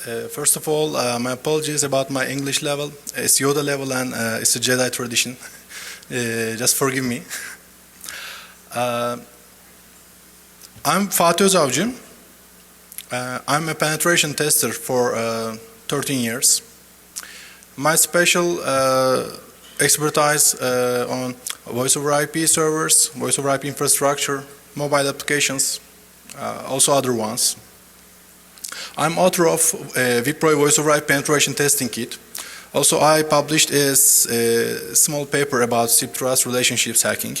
First of all, my apologies about my English level. It's Yoda level and it's a Jedi tradition. Just forgive me. I'm Fatih Ozavci. I'm a penetration tester for 13 years. My special expertise on voice over IP servers, voice over IP infrastructure, mobile applications, also other ones. I'm author of VPROI voice over IP penetration testing kit. Also, I published a small paper about SIP trust relationships hacking.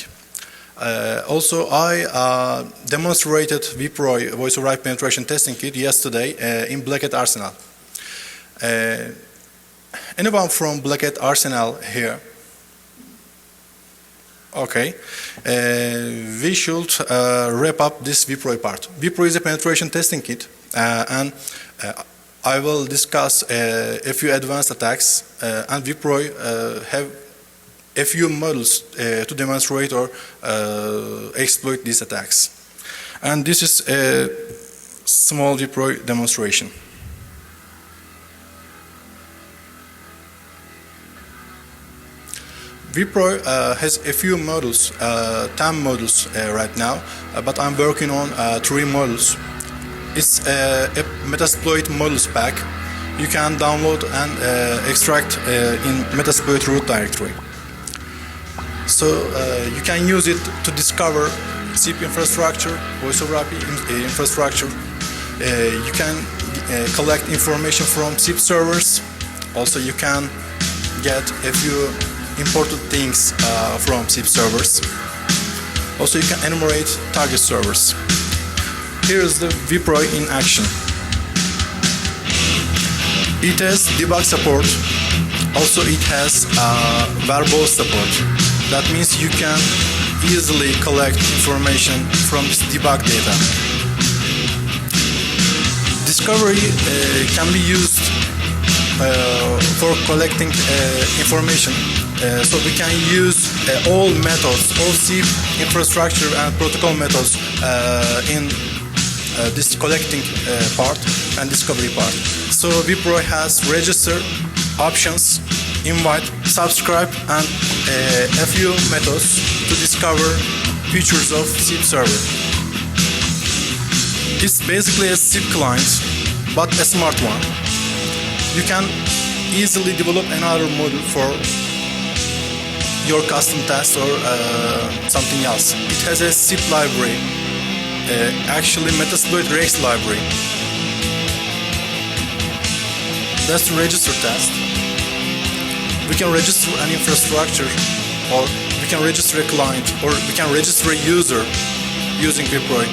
Also, I demonstrated VPROI voice over IP penetration testing kit yesterday in Black Hat Arsenal. Anyone from Black Hat Arsenal here? Okay. We should wrap up this VPROI part. VPROI is a penetration testing kit, and I will discuss a few advanced attacks, and VPROI have a few models to demonstrate or exploit these attacks. And this is a small VPROI demonstration. VPROI has a few models, 10 models right now, but I'm working on 3 models. It's a Metasploit models pack. You can download and extract in Metasploit root directory. So you can use it to discover SIP infrastructure, voice over IP infrastructure. You can collect information from SIP servers. Also, you can get a few imported things from SIP servers. Also, you can enumerate target servers. Here is the VPROI in action. It has debug support. Also, it has verbose support. That means you can easily collect information from this debug data. Discovery can be used for collecting information. So we can use all methods, all SIP infrastructure and protocol methods in this collecting part and discovery part. So VPROI has register, options, invite, subscribe, and a few methods to discover features of SIP server. It's basically a SIP client, but a smart one. You can easily develop another module for your custom test or something else. It has a SIP library, actually Metasploit Rex library. That's the register test. We can register an infrastructure, or we can register a client, or we can register a user using VPROI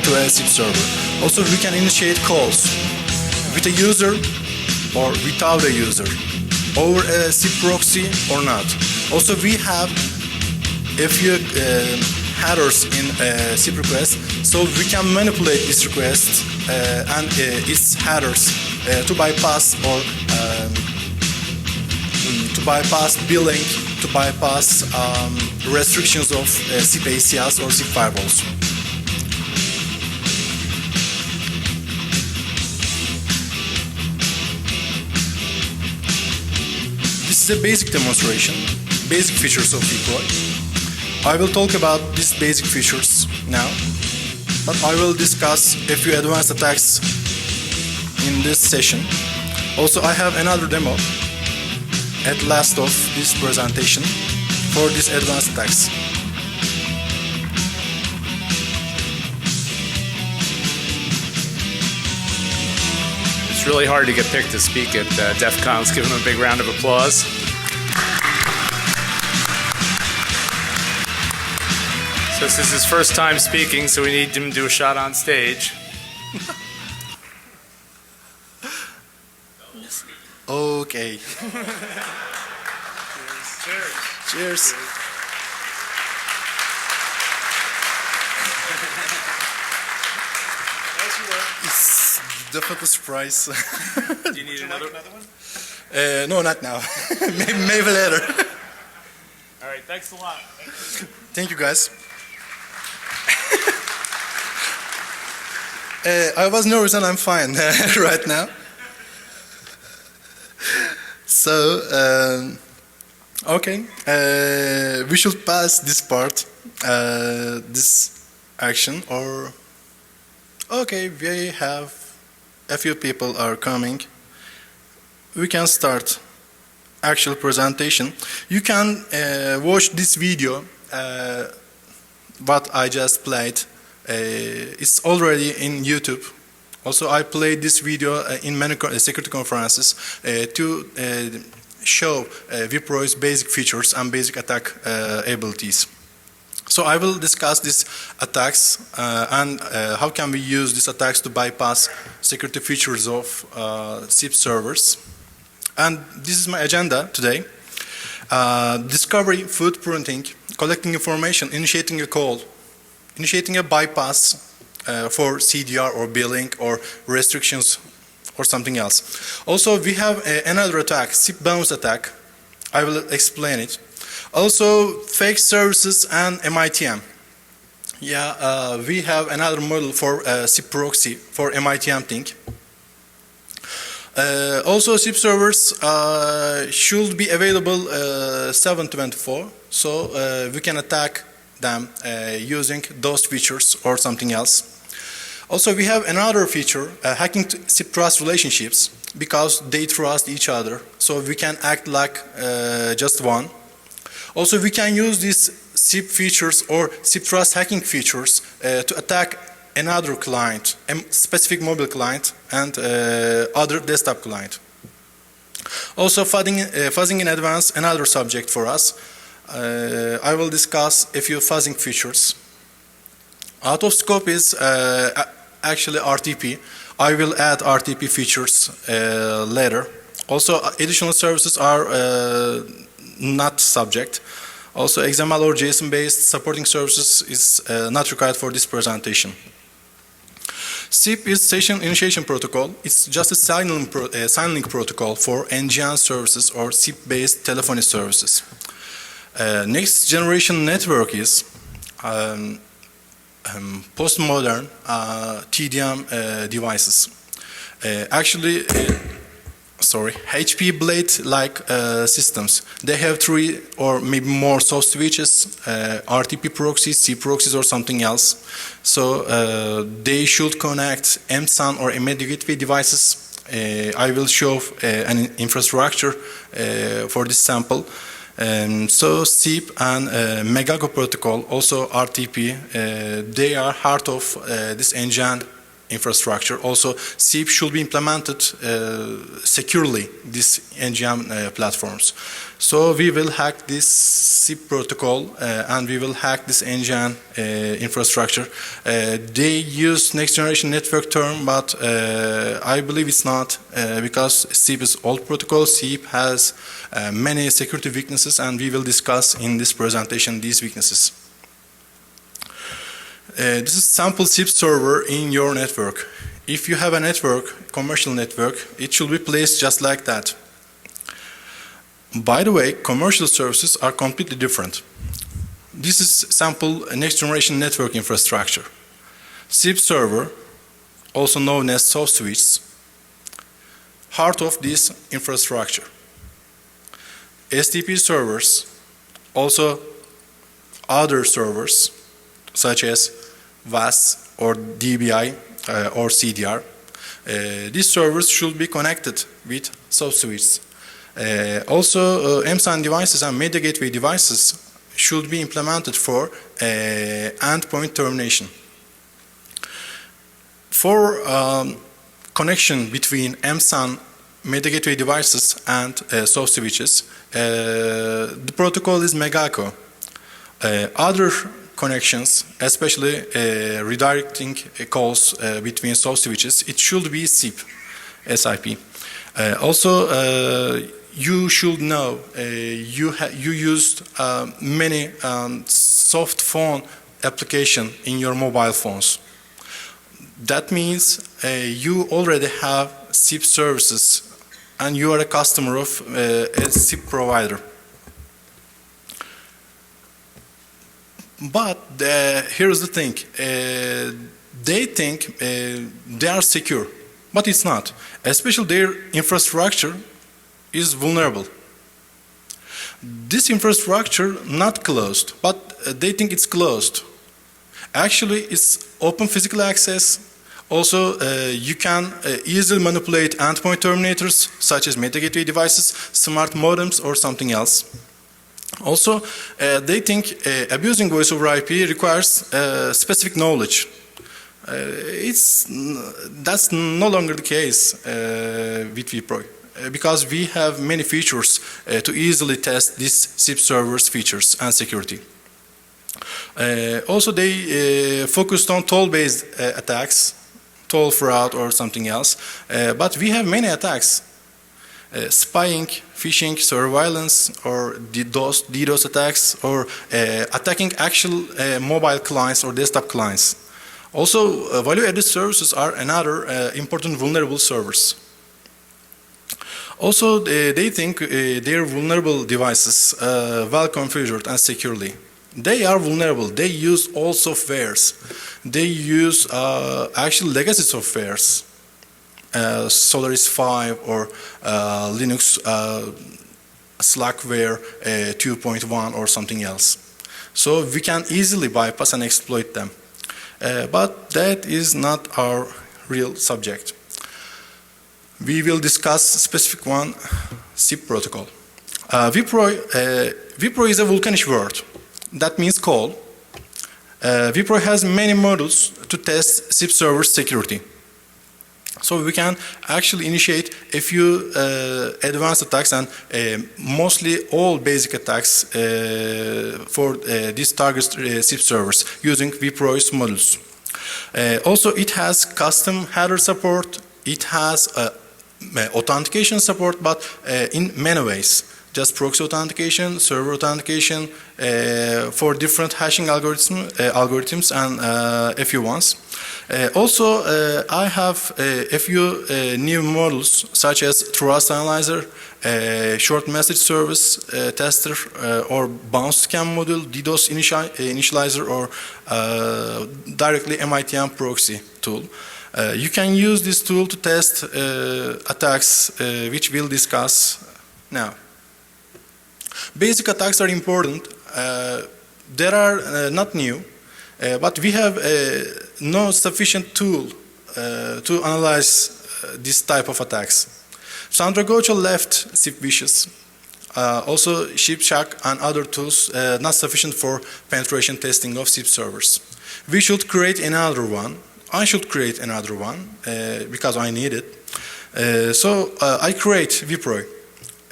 to a SIP server. Also, we can initiate calls with a user or without a user, over a SIP proxy or not. Also, we have a few headers in SIP requests, so we can manipulate this request and its headers to bypass or to bypass billing, to bypass restrictions of SIP ACLs or SIP firewalls. This is a basic demonstration, basic features of VPROI. I will talk about these basic features now, but I will discuss a few advanced attacks in this session. Also, I have another demo at last of this presentation for these advanced attacks. It's really hard to get picked to speak at DefCon. Let's give him a big round of applause. So this is his first time speaking, so we need him to do a shot on stage. Okay. Cheers. Cheers. It's definitely a surprise. Do you need another one? No, not now. Maybe later. All right, thanks a lot. Thank you, guys. I was nervous and I'm fine right now. So, okay, we should pass this part, this action, or okay, we have a few people are coming. We can start actual presentation. You can watch this video, what I just played. It's already in YouTube. Also, I played this video in many security conferences to show Vipro's basic features and basic attack abilities. So I will discuss these attacks and how can we use these attacks to bypass security features of SIP servers. And this is my agenda today. Discovery, footprinting, collecting information, initiating a call, initiating a bypass for CDR or billing or restrictions or something else. Also, we have another attack, SIP bounce attack. I will explain it. Also, fake services and MITM. Yeah, we have another model for SIP proxy for MITM thing. Also, SIP servers should be available 7/24, so we can attack them using those features or something else. Also, we have another feature, hacking SIP trust relationships, because they trust each other, so we can act like just one. Also, we can use these SIP features or SIP trust hacking features to attack another client, a specific mobile client and other desktop client. Also, fuzzing in advance, another subject for us. I will discuss a few fuzzing features. Out of scope is actually RTP. I will add RTP features later. Also, additional services are not subject. Also, XML or JSON-based supporting services is not required for this presentation. SIP is Session Initiation Protocol. It's just a signaling protocol for NGN services or SIP-based telephony services. Next generation network is postmodern TDM devices. Actually, HP Blade-like systems. They have 3 or maybe more soft switches, RTP proxies, C proxies, or something else. So they should connect MSAN or MD gateway devices. I will show an infrastructure for this sample. So SIP and Megago protocol, also RTP, they are heart of this engine infrastructure. Also, SIP should be implemented securely, these NGM platforms. So we will hack this SIP protocol and we will hack this NGN infrastructure. They use next generation network term, but I believe it's not because SIP is old protocol. SIP has many security weaknesses, and we will discuss in this presentation these weaknesses. This is sample SIP server in your network. If you have a network, commercial network, it should be placed just like that. By the way, commercial services are completely different. This is sample next generation network infrastructure. SIP server, also known as soft switches, heart of this infrastructure. STP servers, also other servers, such as VAS or DBI or CDR. These servers should be connected with soft switches. Also, MSAN devices and media gateway devices should be implemented for endpoint termination. For connection between MSAN media gateway devices and soft switches, the protocol is Megago. Other connections, especially redirecting calls between soft switches, it should be SIP. Also, you should know you used many soft phone application in your mobile phones. That means you already have SIP services and you are a customer of a SIP provider. But here's the thing, they think they are secure, but it's not. Especially their infrastructure is vulnerable. This infrastructure not closed, but they think it's closed. Actually, it's open physical access. Also, you can easily manipulate endpoint terminators such as meta-gateway devices, smart modems, or something else. Also, they think abusing voice over IP requires specific knowledge. That's no longer the case with vPro. Because we have many features to easily test these SIP servers features and security. Also, they focused on toll-based attacks, toll fraud or something else, but we have many attacks. Spying, phishing, surveillance, or DDoS attacks, or attacking actual mobile clients or desktop clients. Also, value-added services are another important vulnerable servers. Also, they think their vulnerable devices well configured and securely. They are vulnerable. They use old softwares. They use actual legacy softwares, Solaris 5 or Linux Slackware 2.1 or something else. So we can easily bypass and exploit them. But that is not our real subject. We will discuss specific one, SIP protocol. vPro is a Vulkanish word. That means call. vPro has many modules to test SIP server security. So we can actually initiate a few advanced attacks and mostly all basic attacks for these target SIP servers using vPro's modules. Also, it has custom header support. It has authentication support, but in many ways. Just proxy authentication, server authentication for different hashing algorithms and a few ones. Also, I have a few new models such as Trust Analyzer, Short Message Service Tester, or Bounce Scan module, DDoS Initializer, or directly MITM proxy tool. You can use this tool to test attacks, which we'll discuss now. Basic attacks are important. They are not new, but we have no sufficient tool to analyze this type of attacks. Sandra Gocha left SIP Vicious. Also, Shipshack and other tools not sufficient for penetration testing of SIP servers. We should create another one. I should create another one because I need it. So I create vPro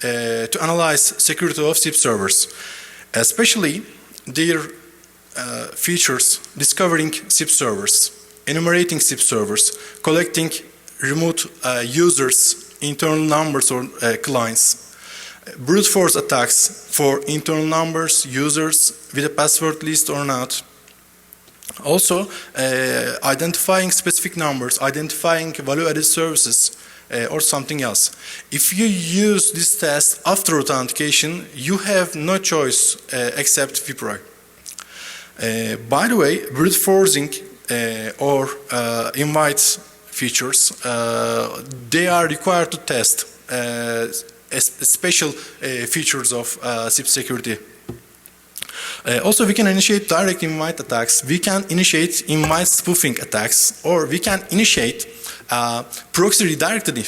to analyze security of SIP servers, especially their features, discovering SIP servers, enumerating SIP servers, collecting remote users, internal numbers or clients, brute force attacks for internal numbers, users with a password list or not. Also, identifying specific numbers, identifying value-added services, or something else. If you use this test after authentication, you have no choice except vPro. By the way, brute forcing or invite features, they are required to test special features of SIP security. Also, we can initiate direct invite attacks, we can initiate invite spoofing attacks, or we can initiate proxy redirected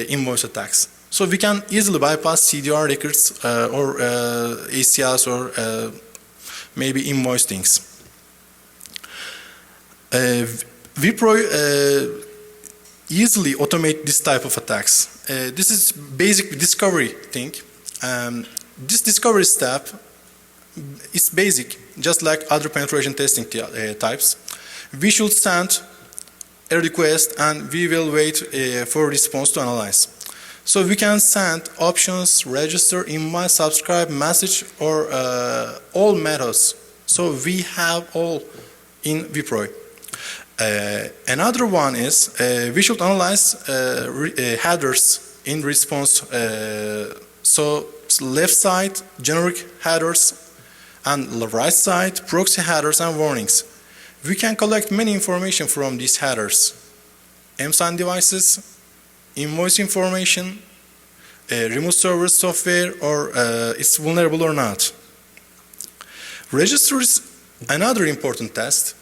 invoice attacks. So we can easily bypass CDR records or ACLs or maybe invoice things. vPro easily automate this type of attacks. This is basic discovery thing. This discovery step is basic, just like other penetration testing types. We should send a request and we will wait for a response to analyze. So we can send options, register, invite, subscribe, message, or all methods. So we have all in vPro. Another one is we should analyze headers in response. So left side, generic headers, and right side, proxy headers and warnings. We can collect many information from these headers. MSAN devices, invoice information, remote server software or it's vulnerable or not. Register is another important test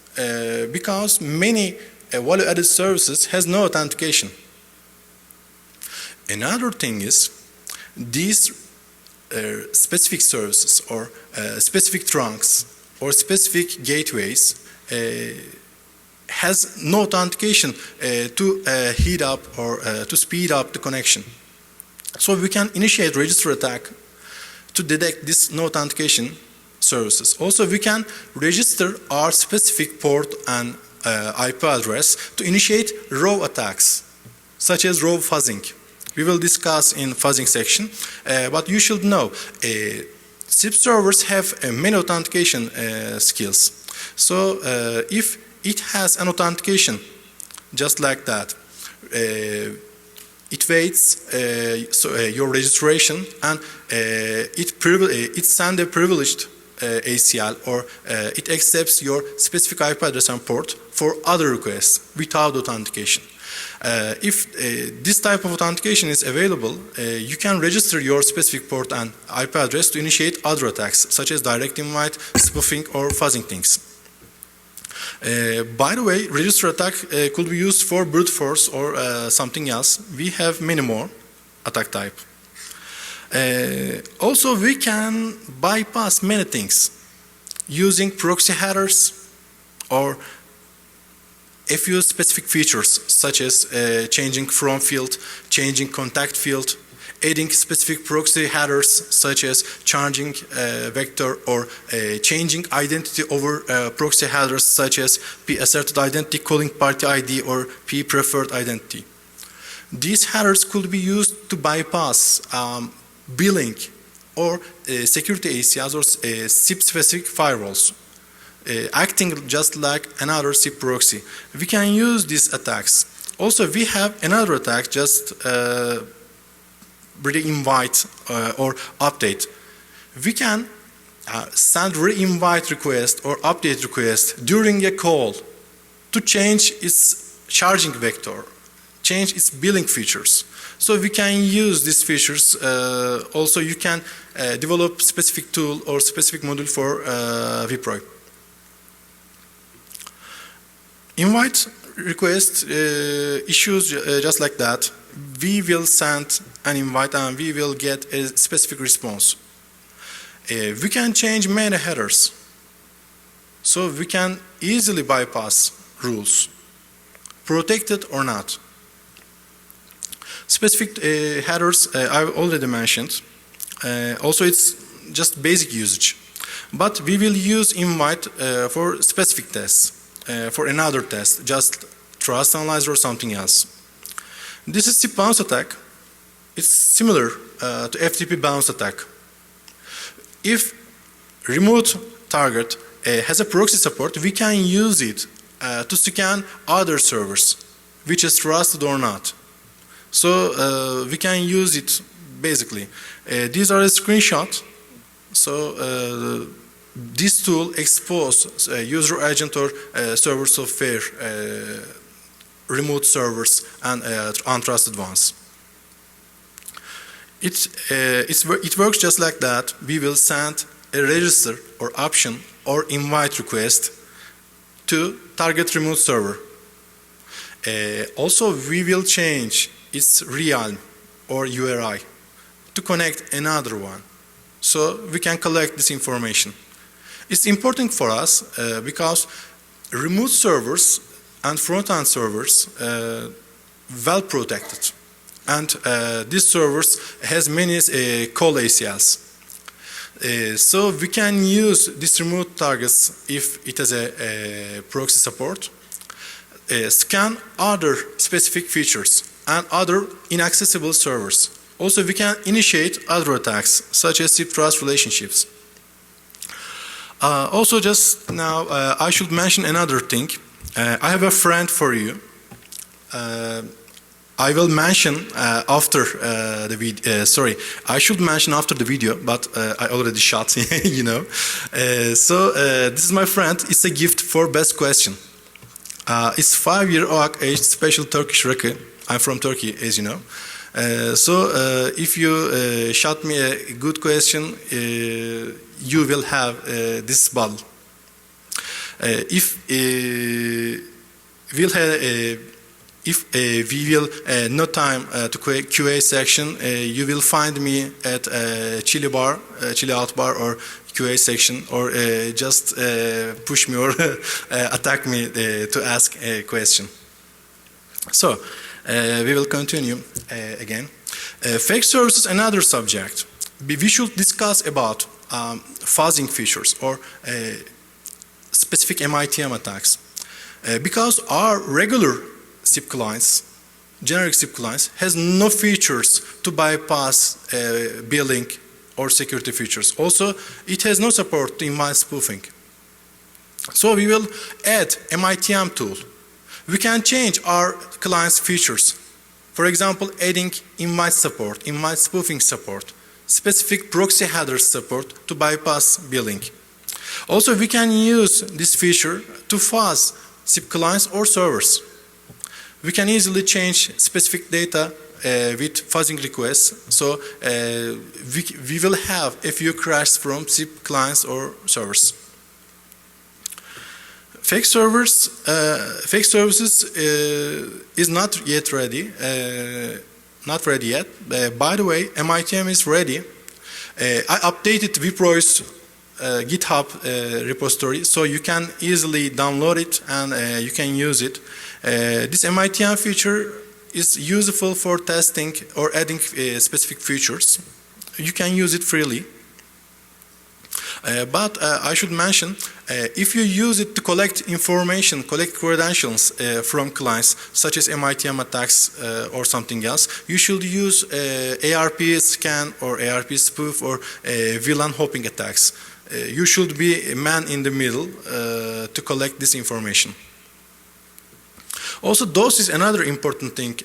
because many value-added services has no authentication. Another thing is these specific services or specific trunks or specific gateways has no authentication to heat up or to speed up the connection. So we can initiate register attack to detect this no authentication services. Also, we can register our specific port and IP address to initiate row attacks, such as row fuzzing. We will discuss in fuzzing section, but you should know SIP servers have many authentication skills. So if it has an authentication just like that, it waits your registration and it sends a privileged ACL or it accepts your specific IP address and port for other requests without authentication. If this type of authentication is available, you can register your specific port and IP address to initiate other attacks, such as direct invite, spoofing, or fuzzing things. By the way, register attack could be used for brute force or something else. We have many more attack type. Also, we can bypass many things using proxy headers or a few specific features such as changing from field, changing contact field, adding specific proxy headers such as changing vector or changing identity over proxy headers such as P asserted identity, calling party ID or P preferred identity. These headers could be used to bypass billing or security ACLs or SIP specific firewalls. Acting just like another SIP proxy. We can use these attacks. Also, we have another attack, just re-invite or update. We can send re-invite request or update request during a call to change its charging vector, change its billing features. So we can use these features. Also, you can develop specific tool or specific module for VoIP. Invite request issues just like that. We will send an invite and we will get a specific response. We can change many headers. So we can easily bypass rules, protected or not. Specific headers I've already mentioned. Also, it's just basic usage. But we will use invite for specific tests. For another test, just trust analyzer or something else. This is SIP bounce attack. It's similar to FTP bounce attack. If remote target has a proxy support, we can use it to scan other servers, which is trusted or not. So we can use it basically. These are a screenshot. So this tool exposes user agent or server software, remote servers and untrusted ones. It works just like that. We will send a register or option or invite request to target remote server. Also, we will change its realm or URI to connect another one. So we can collect this information. It's important for us because remote servers and front-end servers well protected, and these servers has many call ACLs. So we can use these remote targets if it has a proxy support, scan other specific features and other inaccessible servers. Also, we can initiate other attacks such as SIP trust relationships. Also, just now, I should mention another thing. I have a friend for you. I will mention after the video. Sorry, I should mention after the video, but I already shot. You know. So this is my friend. It's a gift for best question. It's 5-year-old age special Turkish rakı. I'm from Turkey, as you know. If you shot me a good question, you will have this ball. If we'll have if we will no time to QA section, you will find me at Chili Out Bar or QA section, or just push me or attack me to ask a question. So we will continue again. Fake services, another subject. We should discuss about fuzzing features or specific MITM attacks, because our regular SIP clients, generic SIP clients, has no features to bypass billing or security features. Also, it has no support to invite spoofing. So we will add MITM tool. We can change our client's features. For example, adding invite support, invite spoofing support, specific proxy headers support to bypass billing. Also, we can use this feature to fuzz SIP clients or servers. We can easily change specific data with fuzzing requests, so we will have a few crashes from SIP clients or servers. Fake services is not yet ready. By the way, MITM is ready. I updated Wipro's GitHub repository, so you can easily download it and you can use it. This MITM feature is useful for testing or adding specific features. You can use it freely. But I should mention, if you use it to collect information, collect credentials from clients, such as MITM attacks or something else, you should use ARP scan or ARP spoof or VLAN hopping attacks. You should be a man in the middle to collect this information. Also, DOS is another important thing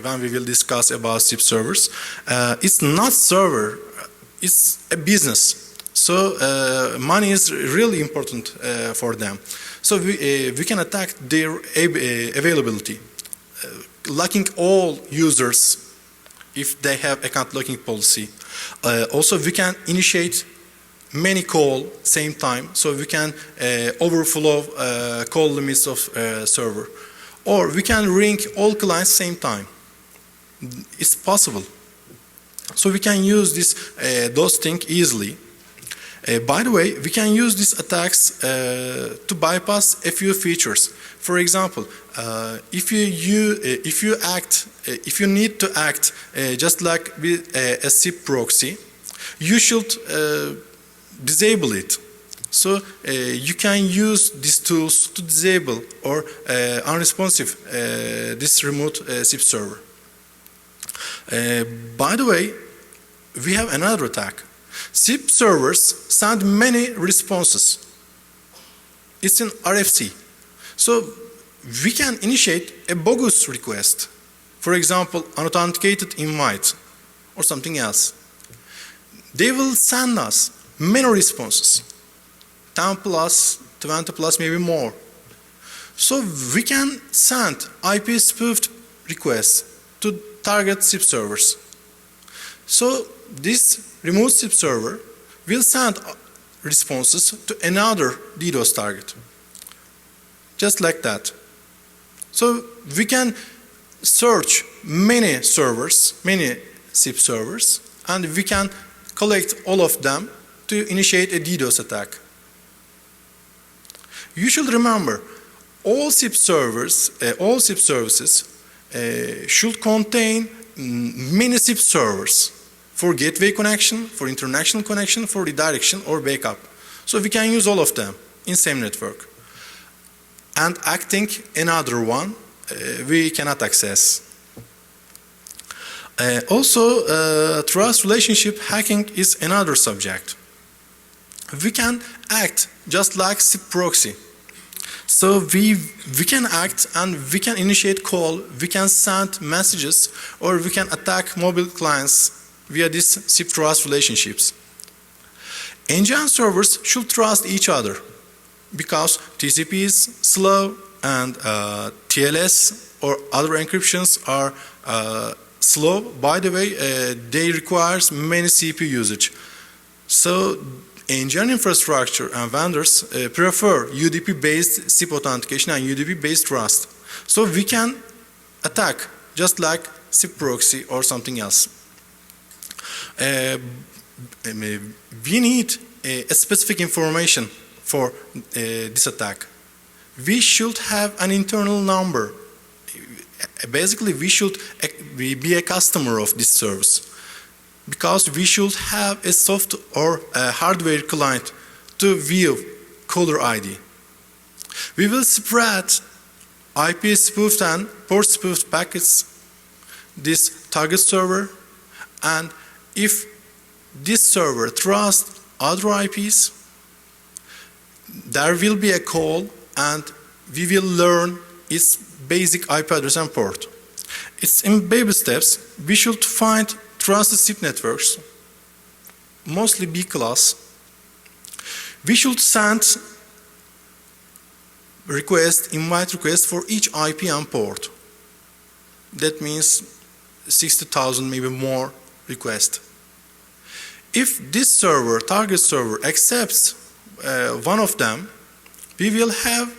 when we will discuss about SIP servers. It's not server, it's a business. So money is really important for them. So we can attack their availability, locking all users if they have account locking policy. Also, we can initiate many calls same time, so we can overflow call limits of server. Or we can ring all clients same time. It's possible. So we can use this DOS thing easily. By the way, we can use these attacks to bypass a few features. For example, if you need to act just like with a SIP proxy, you should disable it. So you can use these tools to disable or unresponsive this remote SIP server. By the way, we have another attack. SIP servers send many responses. It's an RFC. So we can initiate a bogus request. For example, unauthenticated invite or something else. They will send us many responses. 10 plus, 20 plus, maybe more. So we can send IP spoofed requests to target SIP servers. So this remote SIP server will send responses to another DDoS target. Just like that. So we can search many servers, many SIP servers, and we can collect all of them to initiate a DDoS attack. You should remember, all SIP servers, all SIP services should contain many SIP servers for gateway connection, for international connection, for redirection or backup. So we can use all of them in same network. And acting another one, we cannot access. Also, trust relationship hacking is another subject. We can act just like SIP proxy. So we can act and we can initiate call, we can send messages, or we can attack mobile clients via these SIP trust relationships. Engine servers should trust each other because TCP is slow and TLS or other encryptions are slow. By the way, they requires many CPU usage. So engineering infrastructure and vendors prefer UDP-based SIP authentication and UDP-based trust. So we can attack just like SIP proxy or something else. We need a specific information for this attack. We should have an internal number. Basically, we should be a customer of this service, because we should have a soft or a hardware client to view caller ID. We will spread IP spoofed and port spoofed packets this target server, and if this server trusts other IPs, there will be a call and we will learn its basic IP address and port. It's in baby steps. We should find trusted SIP networks, mostly B class. We should send invite request for each IP and port. That means 60,000, maybe more requests. If this server, target server, accepts one of them, we will have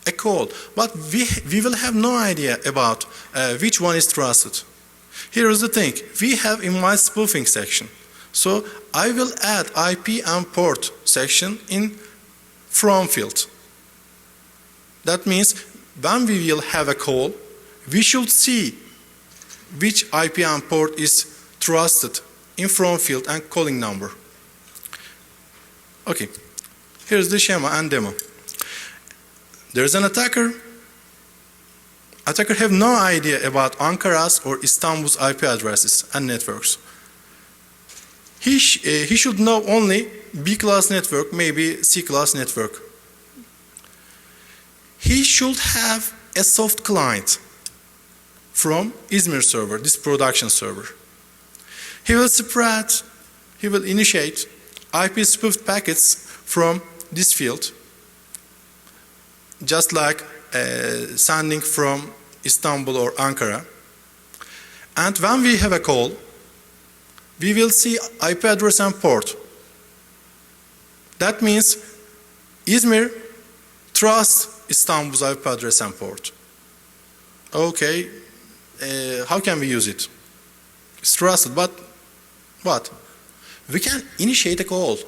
a call, but we will have no idea about which one is trusted. Here is the thing, we have invite spoofing section. So I will add IP and port section in from field. That means when we will have a call, we should see which IP and port is trusted in from field and calling number. Okay, here's the schema and demo. There's an attacker. Attacker have no idea about Ankara's or Istanbul's IP addresses and networks. He should know only B class network, maybe C class network. He should have a soft client from Izmir server, this production server. He will initiate IP spoofed packets from this field, just like sending from Istanbul or Ankara. And when we have a call, we will see IP address and port. That means Izmir trusts Istanbul's IP address and port. Okay, how can we use it? It's trusted, but what? We can initiate a call.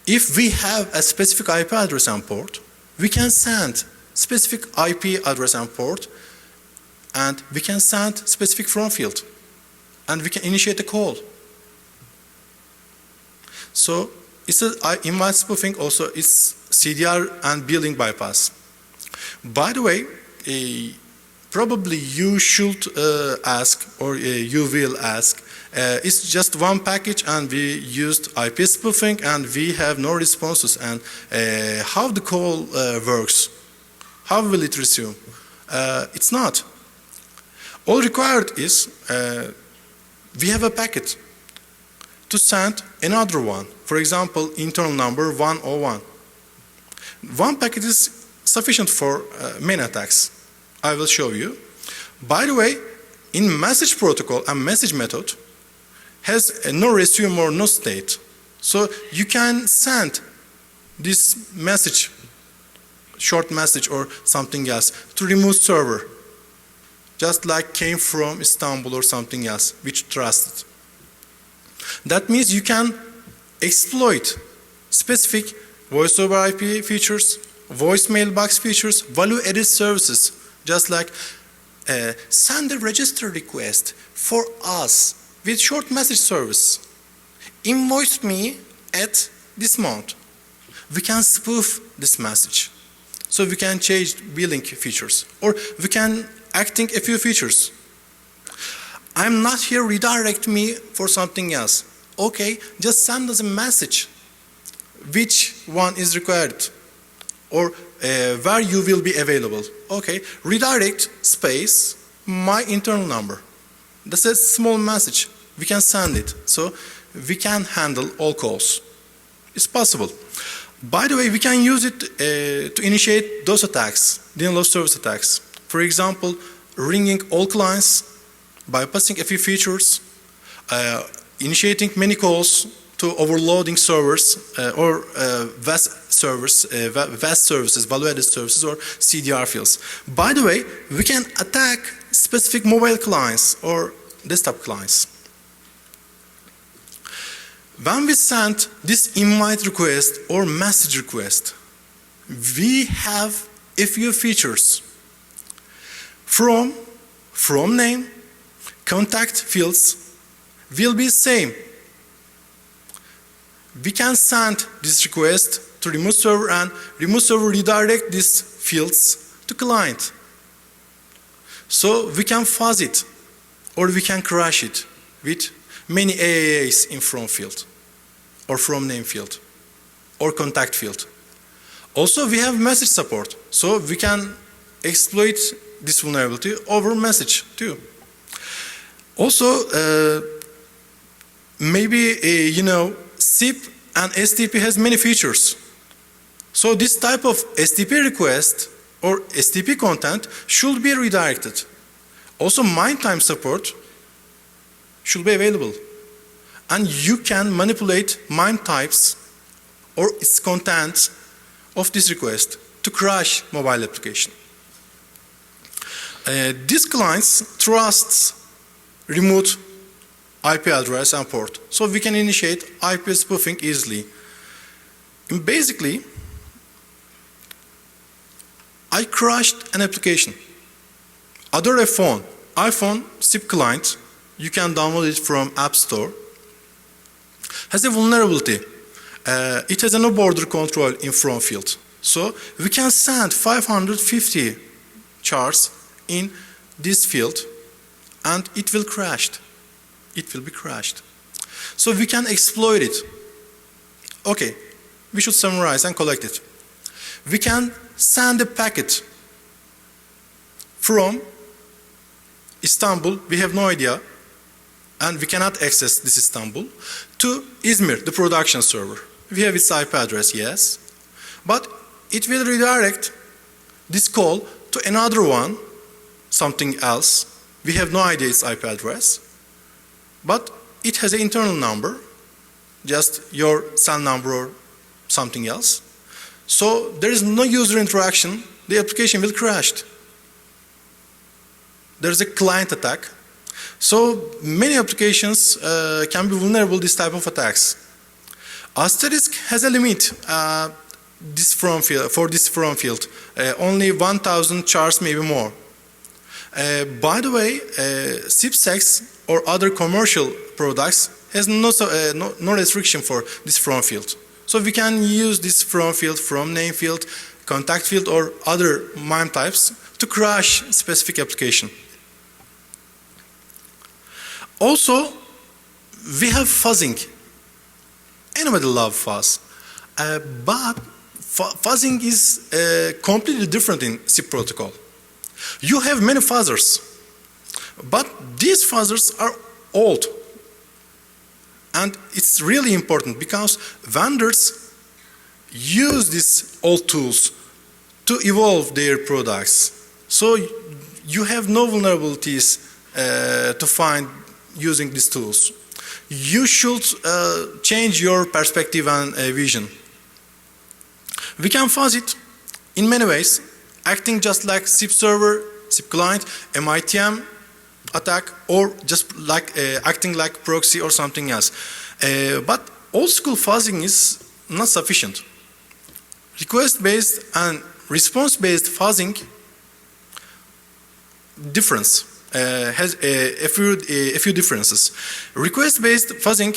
If we have a specific IP address and port, we can send specific IP address and port, and we can send specific from field, and we can initiate a call. So it's invite spoofing, also it's CDR and building bypass. By the way, probably you should ask, or you will ask, it's just one package and we used IP spoofing and we have no responses, and how the call works, how will it resume? It's not. All required is we have a packet to send another one, for example internal number 101. One packet is sufficient for many attacks. I will show you. By the way, in message protocol and message method has no resume or no state. So you can send this message, short message or something else, to remote server, just like came from Istanbul or something else, which trusted. That means you can exploit specific voice over IP features, voicemail box features, value-added services, just like send a register request for us with short message service. Invoice me at this amount. We can spoof this message. So we can change billing features, or we can acting a few features. I'm not here, redirect me for something else. Okay, just send us a message. Which one is required? Or where you will be available. Okay, redirect space my internal number. That's a small message. We can send it. So we can handle all calls. It's possible. By the way, we can use it to initiate those attacks, denial of service attacks. For example, ringing all clients bypassing a few features, initiating many calls to overloading servers or vast services, value-added services, or CDR fields. By the way, we can attack specific mobile clients or desktop clients. When we send this invite request or message request, we have a few features. From name, contact fields will be same. We can send this request to remote server, and remote server redirect these fields to client. So we can fuzz it or we can crash it with many AAAs in from field or from name field or contact field. Also we have message support, so we can exploit this vulnerability over message too. Also maybe you know, SIP and STP has many features. So this type of STP request or STP content should be redirected. Also mind time support should be available. And you can manipulate mind types or its content of this request to crash mobile application. These clients trusts remote IP address and port, so we can initiate IP spoofing easily. And basically, I crashed an application. Other iPhone SIP client, you can download it from App Store, has a vulnerability. It has a no border control in from field. So we can send 550 chars in this field and it will crash. It will be crashed. So we can exploit it. Okay, we should summarize and collect it. We can send a packet from Istanbul, we have no idea, and we cannot access this Istanbul, to Izmir, the production server. We have its IP address, yes, but it will redirect this call to another one, something else. We have no idea its IP address, but it has an internal number, just your cell number or something else. So there is no user interaction, the application will crash. There is a client attack. So many applications can be vulnerable to this type of attacks. Asterisk has a limit for this from field, only 1,000 chars, maybe more. By the way, SIPSEX or other commercial products has no restriction for this from field. So we can use this from field, from name field, contact field, or other MIME types to crash specific application. Also, we have fuzzing. Anybody loves fuzz, but fuzzing is completely different in SIP protocol. You have many fuzzers, but these fuzzers are old. And it's really important because vendors use these old tools to evolve their products. So you have no vulnerabilities to find using these tools. You should change your perspective and vision. We can fuzz it in many ways, acting just like SIP server, SIP client, MITM attack, or just like acting like proxy or something else. But old school fuzzing is not sufficient. Request-based and response-based fuzzing difference has a few differences. Request-based fuzzing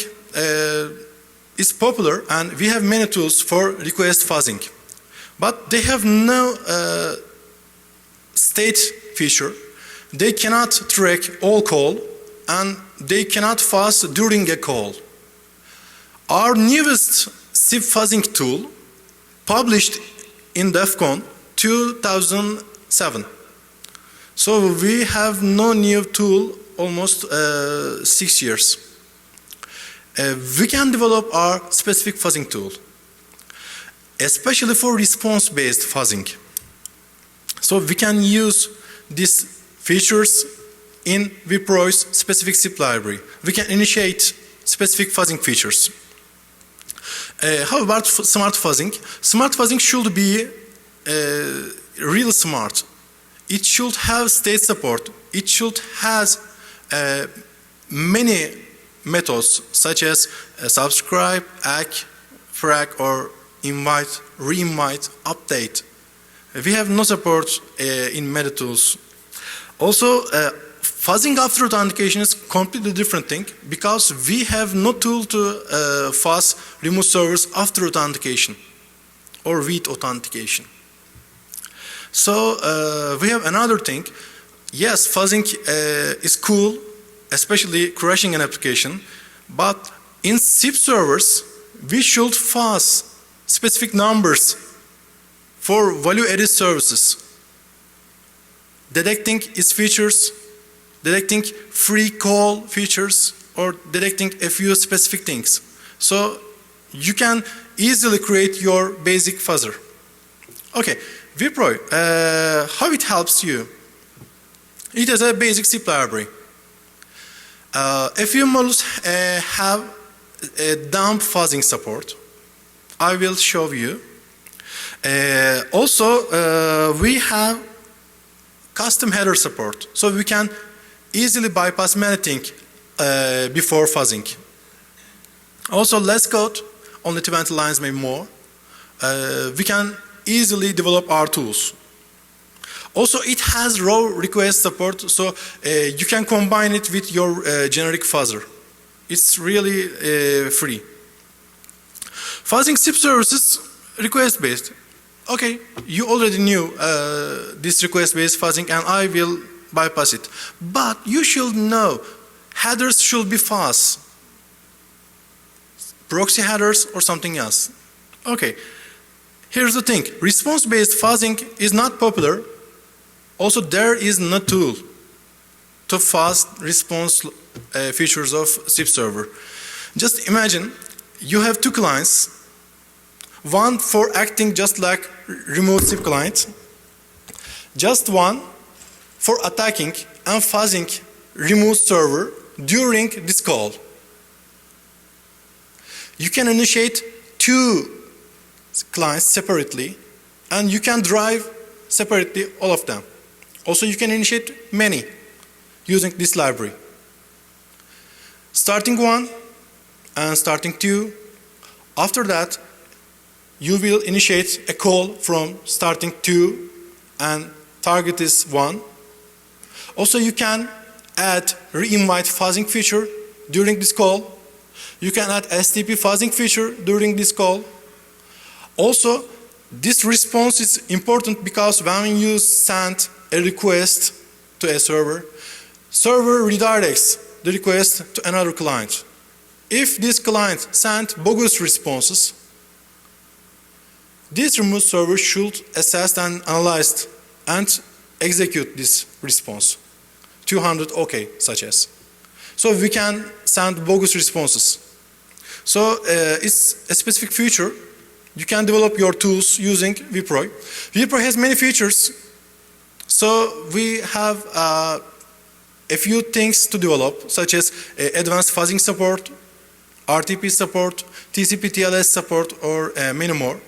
is popular, and we have many tools for request fuzzing, but they have no state feature. They cannot track all call, and they cannot fuzz during a call. Our newest SIP fuzzing tool, published in DefCon 2007. So we have no new tool almost 6 years. We can develop our specific fuzzing tool, especially for response-based fuzzing. So we can use these features in vPro's specific SIP library. We can initiate specific fuzzing features. How about smart fuzzing? Smart fuzzing should be real smart. It should have state support. It should have many methods such as subscribe, ACK, frag, or invite, re-invite, update. We have no support in meta tools. Also, fuzzing after authentication is completely different thing because we have no tool to fuzz remote servers after authentication or with authentication. So we have another thing. Yes, fuzzing is cool, especially crashing an application, but in SIP servers, we should fuzz specific numbers for value-added services, detecting its features, detecting free call features, or detecting a few specific things. So you can easily create your basic fuzzer. Okay, vPro, how it helps you? It has a basic SIP library. A few models have a dump fuzzing support. I will show you. Also, we have custom header support, so we can easily bypass many things before fuzzing. Also, less code, only 20 lines, maybe more. We can easily develop our tools. Also, it has raw request support, so you can combine it with your generic fuzzer. It's really free. Fuzzing SIP services request-based. Okay, you already knew this request-based fuzzing, and I will bypass it. But you should know headers should be fuzz. Proxy headers or something else. Okay, here's the thing. Response-based fuzzing is not popular. Also, there is no tool to fuzz response features of SIP server. Just imagine you have two clients, one for acting just like remote SIP client, just one for attacking and fuzzing remote server during this call. You can initiate two clients separately, and you can drive separately all of them. Also, you can initiate many using this library. Starting one and starting two. After that, you will initiate a call from starting two and target is one. Also, you can add re-invite fuzzing feature during this call. You can add STP fuzzing feature during this call. Also, this response is important because when you send a request to a server, server redirects the request to another client. If this client sent bogus responses, this remote server should assess and analyze and execute this response. 200 OK, such as. So we can send bogus responses. So it's a specific feature. You can develop your tools using vPro. vPro has many features. So we have a few things to develop, such as advanced fuzzing support, RTP support, TCP TLS support, or many more.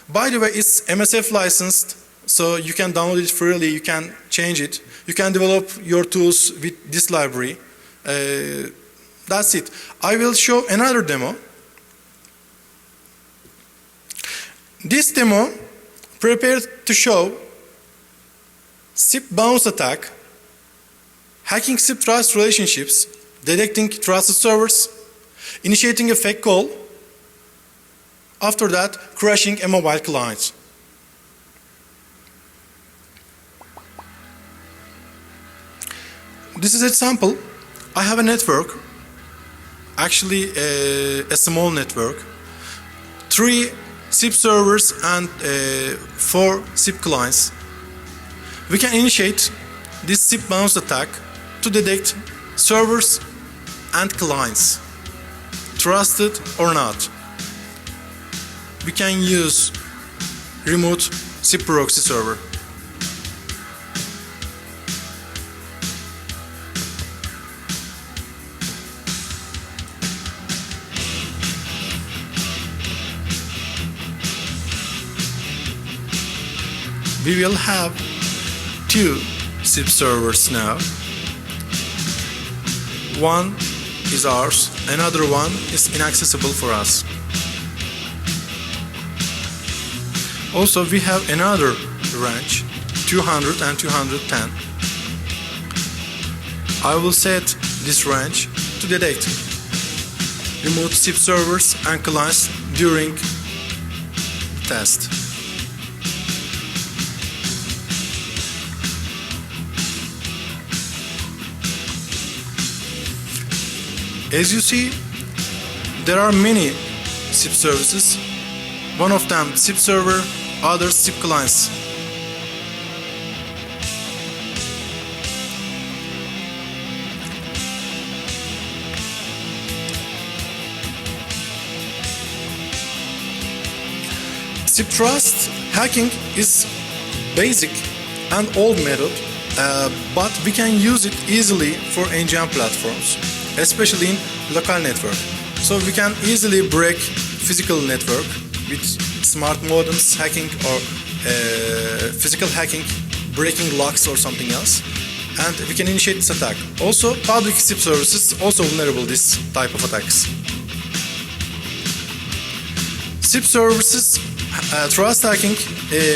By the way, it's MSF licensed, so you can download it freely, you can change it. You can develop your tools with this library. That's it. I will show another demo. This demo prepared to show SIP bounce attack, hacking SIP trust relationships, detecting trusted servers, initiating a fake call, after that crashing a mobile client. This is an example. I have a network, actually a small network, 3 SIP servers and 4 SIP clients. We can initiate this SIP bounce attack to detect servers and clients, trusted or not. We can use remote SIP proxy server. we will have two SIP servers now. One is ours, another one is inaccessible for us. Also, we have another range, 200 and 210. I will set this range to detect remote SIP servers and clients during test. As you see, there are many SIP services. One of them SIP server, others SIP clients. SIP trust hacking is basic and old method, but we can use it easily for NGM platforms, especially in local network. So we can easily break physical network with smart modems hacking or physical hacking, breaking locks or something else, and we can initiate this attack. Also, public SIP services also vulnerable this type of attacks. SIP services trust hacking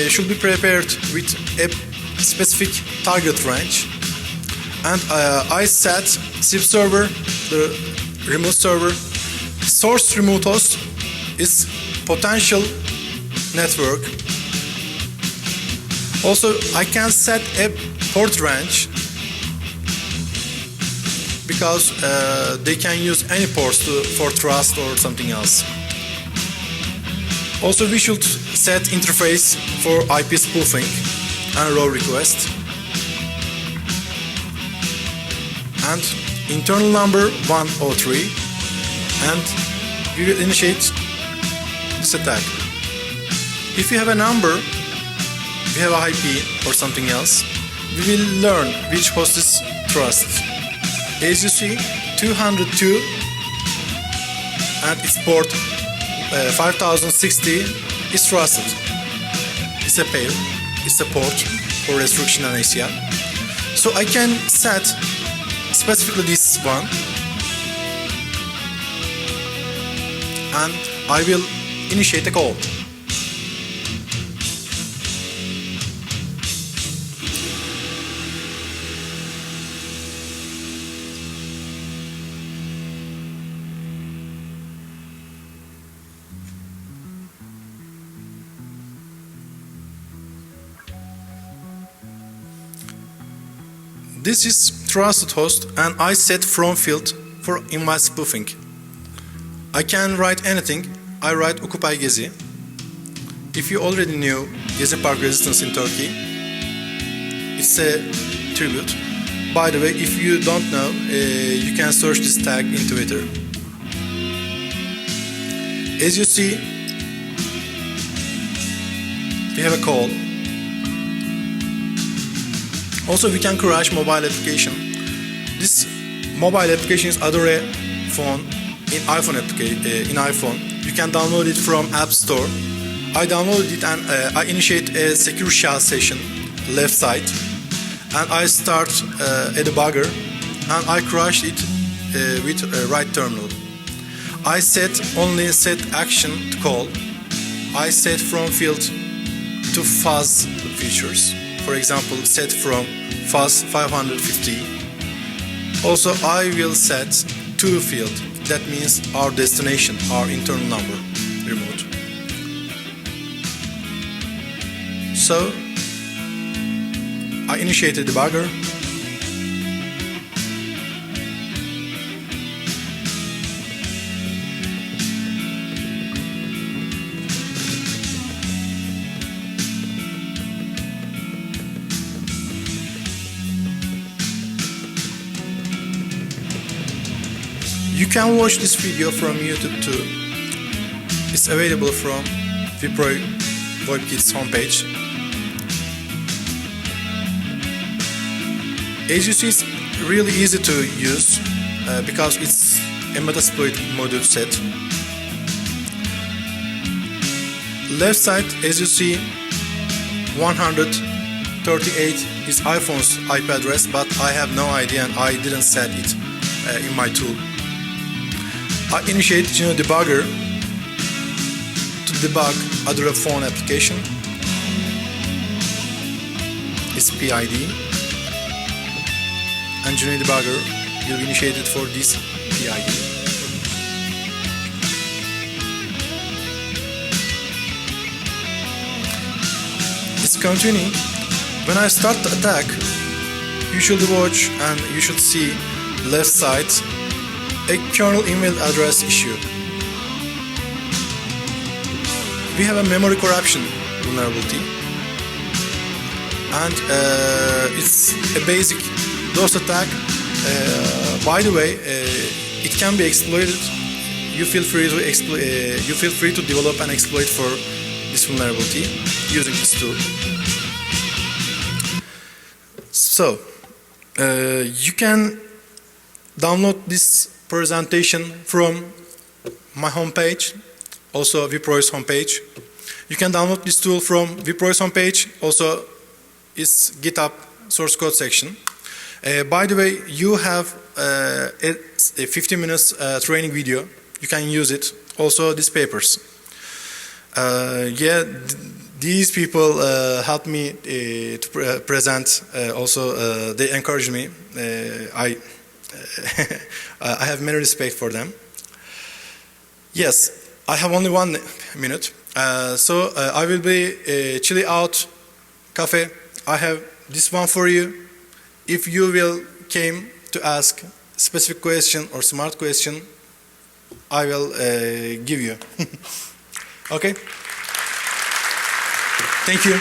should be prepared with a specific target range, and I set SIP server, the remote server, source remote host is potential network. Also, I can set a port range because they can use any ports for trust or something else. Also, we should set interface for IP spoofing and row request, and internal number 103, and we will initiate this attack. If you have a number, we have a IP or something else, we will learn which host is trusted. As you see, 202 and its port 5060 is trusted. It's a pair, it's a port for restriction and ACL. So I can set specifically this one, and I will initiate a call. This is trusted host, and I set from field for invalid spoofing. I can write anything. I write Occupy Gezi. If you already knew Gezi Park resistance in Turkey, it's a tribute. By the way, if you don't know, you can search this tag in Twitter. As you see, we have a call. Also, we can crash mobile application. This mobile application is other phone in iPhone. You can download it from App Store. I downloaded it and I initiate a secure shell session left side, and I start a debugger, and I crashed it with right terminal. I set only set action to call. I set from field to fuzz features. For example, set from fuzz 550. Also, I will set to field. That means our destination, our internal number, remote. So, I initiated the debugger. You can watch this video from YouTube too. It's available from VPRO VoIP Kits homepage. As you see, it's really easy to use because it's a Metasploit module set. Left side, as you see, 138 is iPhone's IP address, but I have no idea and I didn't set it in my tool. I initiate debugger to debug other phone application. It's PID, and debugger will be initiated for this PID. It's continuing. When I start the attack, you should watch and you should see left side a kernel email address issue. We have a memory corruption vulnerability, and it's a basic DOS attack. By the way, it can be exploited. You feel free to develop and exploit for this vulnerability using this tool. So you can download this presentation from my homepage, also VPro's homepage. You can download this tool from VPro's homepage, also its GitHub source code section. By the way, you have a 15 minutes training video. You can use it. Also these papers. These people helped me to present. Also, they encouraged me. I have many respect for them. Yes, I have only 1 minute. So I will be chilling out cafe. I have this one for you. If you will came to ask specific question or smart question, I will give you. Okay. Thank you.